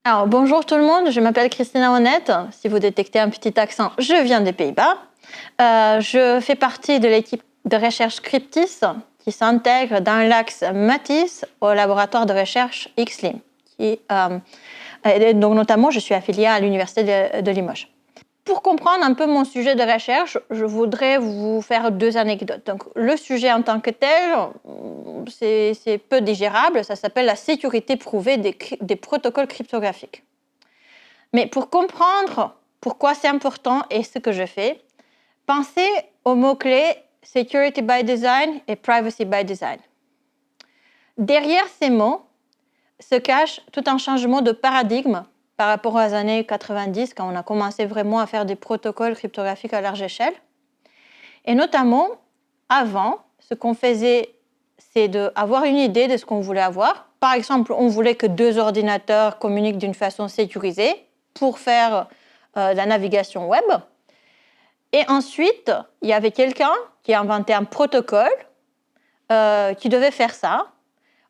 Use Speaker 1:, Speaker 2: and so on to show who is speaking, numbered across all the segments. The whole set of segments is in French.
Speaker 1: Alors, bonjour tout le monde, je m'appelle Christina Honnête. Si vous détectez un petit accent, je viens des Pays-Bas. Je fais partie de l'équipe de recherche Cryptis qui s'intègre dans l'axe Matisse au laboratoire de recherche XLIM. Donc, notamment, je suis affiliée à l'Université de Limoges. Pour comprendre un peu mon sujet de recherche, je voudrais vous faire deux anecdotes. Donc, le sujet en tant que tel, c'est peu digérable, ça s'appelle la sécurité prouvée des protocoles cryptographiques. Mais pour comprendre pourquoi c'est important et ce que je fais, pensez aux mots-clés Security by Design et Privacy by Design. Derrière ces mots se cache tout un changement de paradigme par rapport aux années 90, quand on a commencé vraiment à faire des protocoles cryptographiques à large échelle. Et notamment, avant, ce qu'on faisait, c'est d'avoir une idée de ce qu'on voulait avoir. Par exemple, on voulait que deux ordinateurs communiquent d'une façon sécurisée pour faire la navigation web. Et ensuite, il y avait quelqu'un qui a inventé un protocole qui devait faire ça.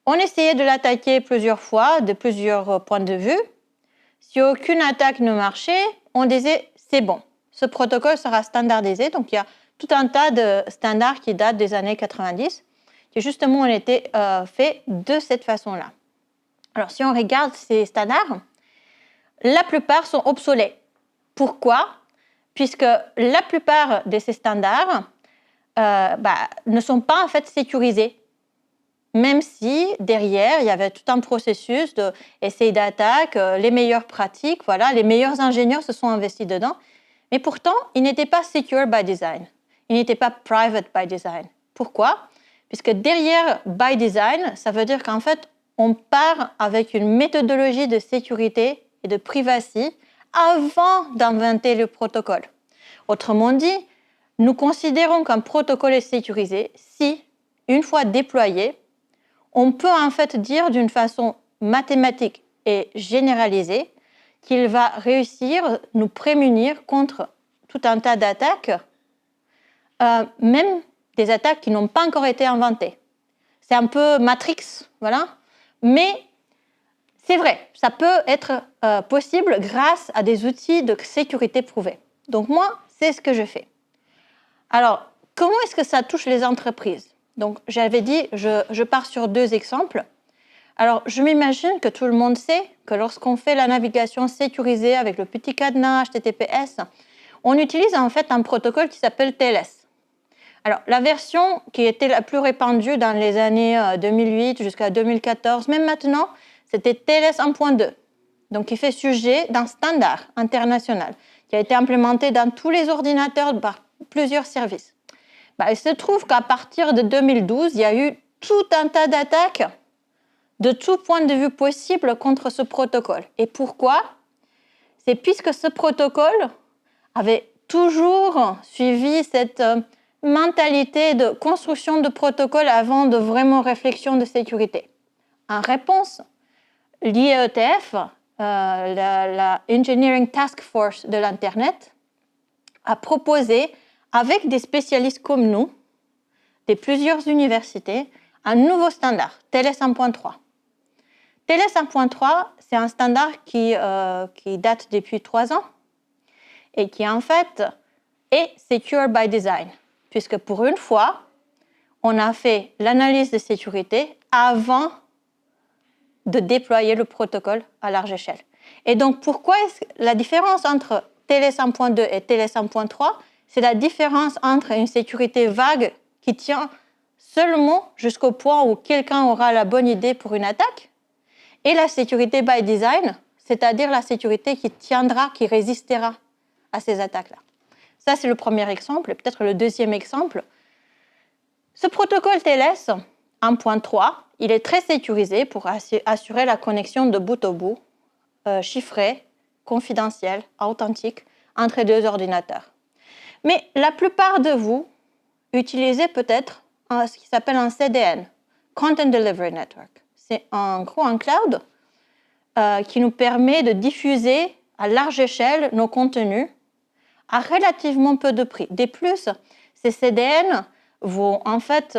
Speaker 1: On essayait de l'attaquer plusieurs fois, de plusieurs points de vue. Si aucune attaque ne marchait, on disait c'est bon, ce protocole sera standardisé. Donc il y a tout un tas de standards qui datent des années 90, qui justement ont été faits de cette façon-là. Alors si on regarde ces standards, la plupart sont obsolètes. Pourquoi ? Puisque la plupart de ces standards ne sont pas en fait sécurisés. Même si derrière, il y avait tout un processus d'essai d'attaque, les meilleures pratiques, voilà, les meilleurs ingénieurs se sont investis dedans. Mais pourtant, ils n'étaient pas secure by design. Ils n'étaient pas private by design. Pourquoi ? Puisque derrière by design, ça veut dire qu'en fait, on part avec une méthodologie de sécurité et de privacy avant d'inventer le protocole. Autrement dit, nous considérons qu'un protocole est sécurisé si, une fois déployé, on peut en fait dire d'une façon mathématique et généralisée qu'il va réussir à nous prémunir contre tout un tas d'attaques, même des attaques qui n'ont pas encore été inventées. C'est un peu Matrix, voilà, mais c'est vrai, ça peut être possible grâce à des outils de sécurité prouvés. Donc moi, c'est ce que je fais. Alors, comment est-ce que ça touche les entreprises ? Donc, j'avais dit, je pars sur deux exemples. Alors, je m'imagine que tout le monde sait que lorsqu'on fait la navigation sécurisée avec le petit cadenas HTTPS, on utilise en fait un protocole qui s'appelle TLS. Alors, la version qui était la plus répandue dans les années 2008 jusqu'à 2014, même maintenant, c'était TLS 1.2, donc qui fait sujet d'un standard international qui a été implémenté dans tous les ordinateurs par plusieurs services. Il se trouve qu'à partir de 2012, il y a eu tout un tas d'attaques de tout point de vue possible contre ce protocole. Et pourquoi ? C'est puisque ce protocole avait toujours suivi cette mentalité de construction de protocole avant de vraiment réflexion de sécurité. En réponse, l'IETF, la Engineering Task Force de l'Internet, a proposé, avec des spécialistes comme nous, de plusieurs universités, un nouveau standard, TLS 1.3. TLS 1.3, c'est un standard qui date depuis 3 ans et qui, en fait, est secure by design, puisque pour une fois, on a fait l'analyse de sécurité avant de déployer le protocole à large échelle. Et donc, pourquoi est-ce la différence entre TLS 1.2 et TLS 1.3 ? C'est la différence entre une sécurité vague qui tient seulement jusqu'au point où quelqu'un aura la bonne idée pour une attaque, et la sécurité by design, c'est-à-dire la sécurité qui tiendra, qui résistera à ces attaques-là. Ça, c'est le premier exemple. Et peut-être le deuxième exemple. Ce protocole TLS 1.3, il est très sécurisé pour assurer la connexion de bout en bout, chiffrée, confidentielle, authentique, entre deux ordinateurs. Mais la plupart de vous utilisez peut-être ce qui s'appelle un CDN, Content Delivery Network. C'est en gros un cloud qui nous permet de diffuser à large échelle nos contenus à relativement peu de prix. De plus, ces CDN vont en fait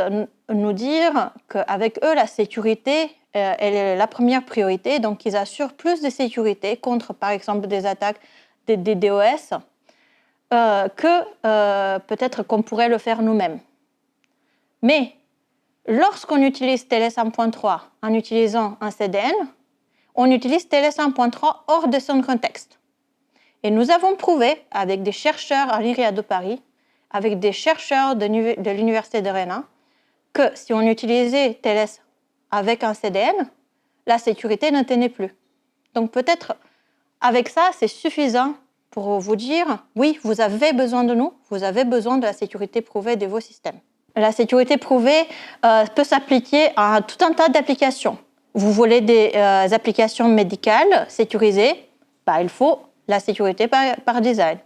Speaker 1: nous dire qu'avec eux, la sécurité, elle est la première priorité. Donc, ils assurent plus de sécurité contre, par exemple, des attaques des DDoS que peut-être qu'on pourrait le faire nous-mêmes. Mais lorsqu'on utilise TLS 1.3 en utilisant un CDN, on utilise TLS 1.3 hors de son contexte. Et nous avons prouvé avec des chercheurs à l'INRIA de Paris, avec des chercheurs de l'Université de Rennes, que si on utilisait TLS avec un CDN, la sécurité ne tenait plus. Donc peut-être avec ça, c'est suffisant pour vous dire, oui, vous avez besoin de nous, vous avez besoin de la sécurité prouvée de vos systèmes. La sécurité prouvée peut s'appliquer à tout un tas d'applications. Vous voulez des applications médicales sécurisées, il faut la sécurité par design.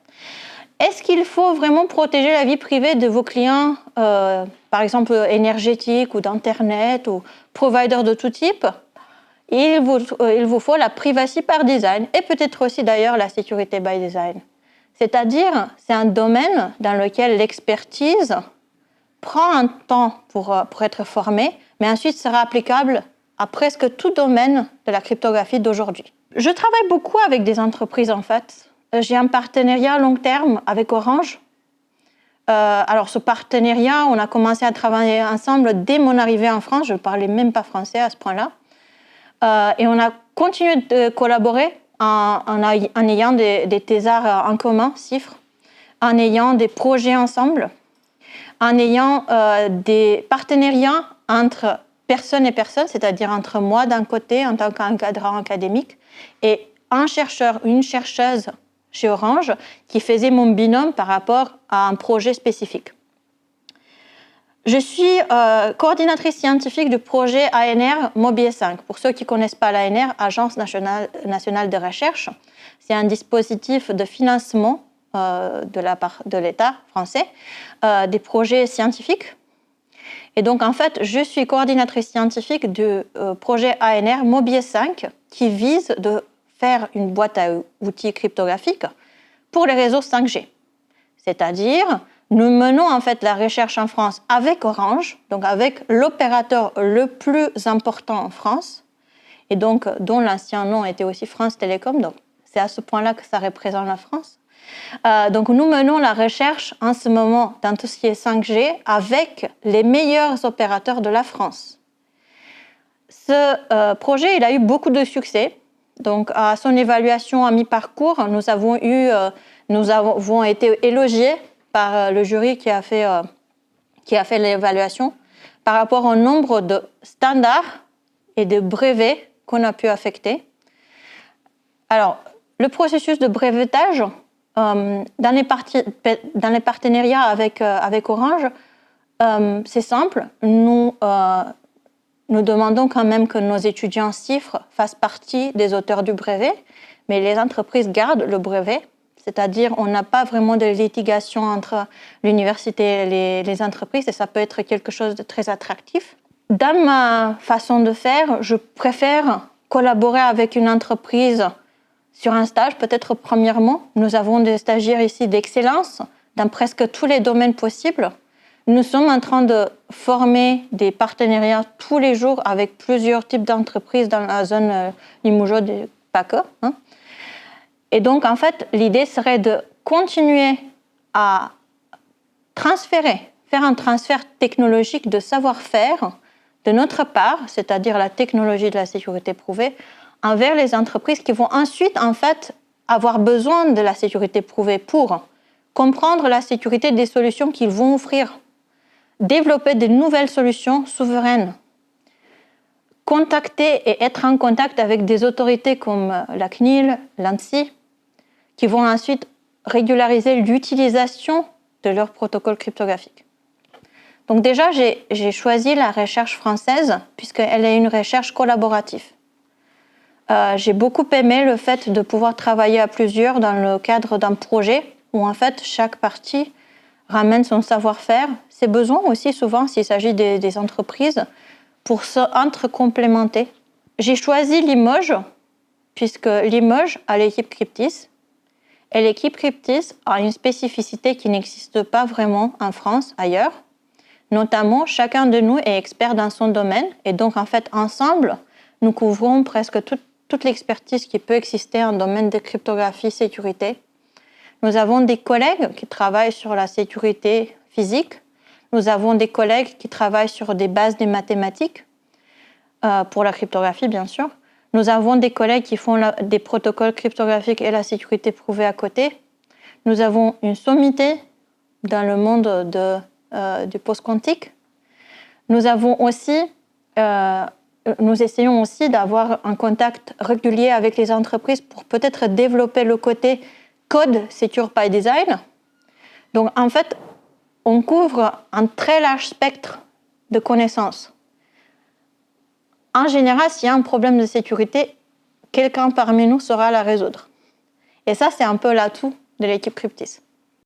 Speaker 1: Est-ce qu'il faut vraiment protéger la vie privée de vos clients, par exemple énergétiques ou d'Internet ou providers de tout type? Il vous faut la privacy par design et peut-être aussi d'ailleurs la sécurité by design. C'est-à-dire, c'est un domaine dans lequel l'expertise prend un temps pour être formée, mais ensuite sera applicable à presque tout domaine de la cryptographie d'aujourd'hui. Je travaille beaucoup avec des entreprises en fait. J'ai un partenariat à long terme avec Orange. Alors ce partenariat, on a commencé à travailler ensemble dès mon arrivée en France. Je ne parlais même pas français à ce point-là. Et on a continué de collaborer en ayant des thésards en commun, chiffres, en ayant des projets ensemble, en ayant des partenariats entre personne et personne, c'est-à-dire entre moi d'un côté en tant qu'encadrant académique et un chercheur, une chercheuse chez Orange qui faisait mon binôme par rapport à un projet spécifique. Je suis coordinatrice scientifique du projet ANR Mobier 5. Pour ceux qui ne connaissent pas l'ANR, Agence nationale de recherche, c'est un dispositif de financement de la part de l'État français des projets scientifiques. Et donc, en fait, je suis coordinatrice scientifique du projet ANR Mobier 5 qui vise de faire une boîte à outils cryptographique pour les réseaux 5G. C'est-à-dire, nous menons en fait la recherche en France avec Orange, donc avec l'opérateur le plus important en France, et donc dont l'ancien nom était aussi France Télécom, donc c'est à ce point-là que ça représente la France. Donc nous menons la recherche en ce moment dans tout ce qui est 5G avec les meilleurs opérateurs de la France. Ce projet, il a eu beaucoup de succès. Donc à son évaluation à mi-parcours, nous avons été élogiés par le jury qui a fait l'évaluation par rapport au nombre de standards et de brevets qu'on a pu affecter. Alors, le processus de brevetage, dans les partenariats avec Orange, c'est simple. Nous demandons quand même que nos étudiants CIFRE fassent partie des auteurs du brevet, mais les entreprises gardent le brevet. C'est-à-dire, on n'a pas vraiment de litigation entre l'université et les entreprises, et ça peut être quelque chose de très attractif. Dans ma façon de faire, je préfère collaborer avec une entreprise sur un stage, peut-être premièrement. Nous avons des stagiaires ici d'excellence dans presque tous les domaines possibles. Nous sommes en train de former des partenariats tous les jours avec plusieurs types d'entreprises dans la zone Limougeot, pas que. Et donc, en fait, l'idée serait de continuer à faire un transfert technologique de savoir-faire de notre part, c'est-à-dire la technologie de la sécurité prouvée, envers les entreprises qui vont ensuite, en fait, avoir besoin de la sécurité prouvée pour comprendre la sécurité des solutions qu'ils vont offrir, développer de nouvelles solutions souveraines, contacter et être en contact avec des autorités comme la CNIL, l'ANSSI, qui vont ensuite régulariser l'utilisation de leurs protocoles cryptographiques. Donc déjà, j'ai choisi la recherche française puisqu'elle est une recherche collaborative. J'ai beaucoup aimé le fait de pouvoir travailler à plusieurs dans le cadre d'un projet où en fait chaque partie ramène son savoir-faire, ses besoins aussi souvent s'il s'agit des entreprises pour se entre-complémenter. J'ai choisi Limoges puisque Limoges a l'équipe Cryptis. Et l'équipe Cryptis a une spécificité qui n'existe pas vraiment en France, ailleurs. Notamment, chacun de nous est expert dans son domaine et donc en fait ensemble, nous couvrons presque toute l'expertise qui peut exister en domaine de cryptographie sécurité. Nous avons des collègues qui travaillent sur la sécurité physique. Nous avons des collègues qui travaillent sur des bases des mathématiques, pour la cryptographie bien sûr. Nous avons des collègues qui font des protocoles cryptographiques et la sécurité prouvée à côté. Nous avons une sommité dans le monde du post-quantique. Nous essayons aussi d'avoir un contact régulier avec les entreprises pour peut-être développer le côté code secure by design. Donc en fait, on couvre un très large spectre de connaissances. En général, s'il y a un problème de sécurité, quelqu'un parmi nous saura la résoudre. Et ça, c'est un peu l'atout de l'équipe Cryptis.